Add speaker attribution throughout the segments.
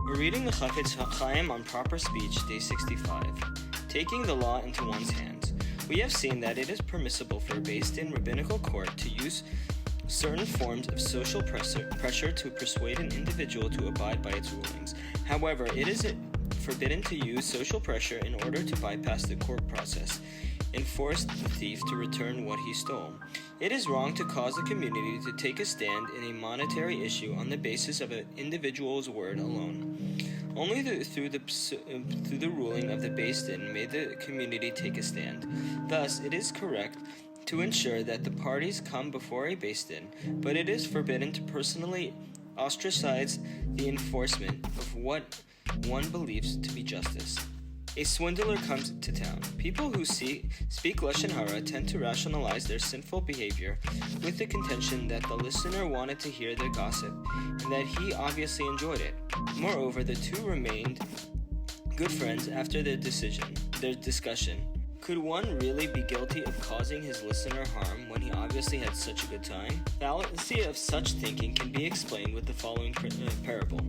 Speaker 1: We're reading the Chofetz Chaim on Proper Speech, Day 65. Taking the law into one's hands. We have seen that it is permissible for a based-in rabbinical court to use certain forms of social pressure to persuade an individual to abide by its rulings. However, it is forbidden to use social pressure in order to bypass the court process and force the thief to return what he stole. It is wrong to cause the community to take a stand in a monetary issue on the basis of an individual's word alone. Only through the ruling of the based-in may the community take a stand. Thus, it is correct to ensure that the parties come before a based-in, but it is forbidden to personally ostracize the enforcement of what one believes to be justice. A swindler comes to town. People who speak Lashon Hara tend to rationalize their sinful behavior with the contention that the listener wanted to hear the gossip and that he obviously enjoyed it. Moreover, the two remained good friends after their discussion. Could one really be guilty of causing his listener harm when he obviously had such a good time? The fallacy of such thinking can be explained with the following parable.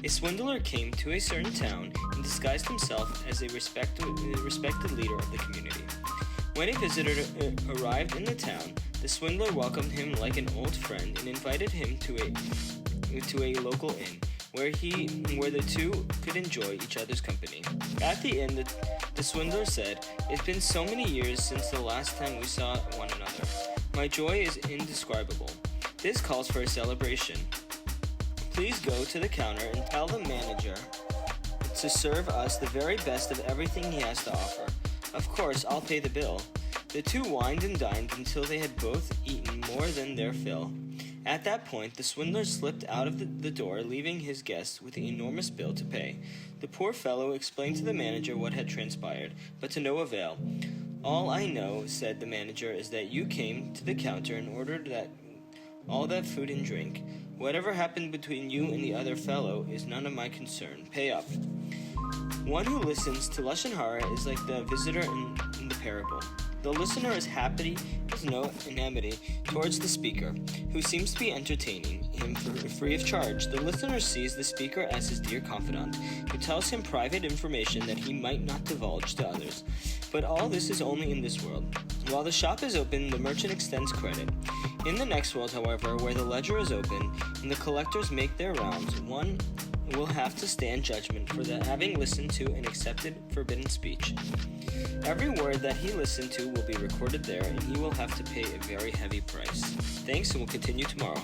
Speaker 1: A swindler came to a certain town and disguised himself as a respected leader of the community. When a visitor arrived in the town, the swindler welcomed him like an old friend and invited him to a local inn, where the two could enjoy each other's company. At the inn, the swindler said, "It's been so many years since the last time we saw one another. My joy is indescribable. This calls for a celebration. Please go to the counter and tell the manager to serve us the very best of everything he has to offer. Of course, I'll pay the bill." The two wined and dined until they had both eaten more than their fill. At that point, the swindler slipped out of the door, leaving his guests with an enormous bill to pay. The poor fellow explained to the manager what had transpired, but to no avail. "All I know," said the manager, "is that you came to the counter and ordered all that food and drink. Whatever happened between you and the other fellow is none of my concern. Pay up." One who listens to Lashon Hara is like the visitor in the parable. The listener is happy, has no enmity towards the speaker, who seems to be entertaining him free of charge. The listener sees the speaker as his dear confidant, who tells him private information that he might not divulge to others. But all this is only in this world. While the shop is open, the merchant extends credit. In the next world, however, where the ledger is open and the collectors make their rounds, one will have to stand judgment for having listened to and accepted forbidden speech. Every word that he listened to will be recorded there, and he will have to pay a very heavy price. Thanks, and we'll continue tomorrow.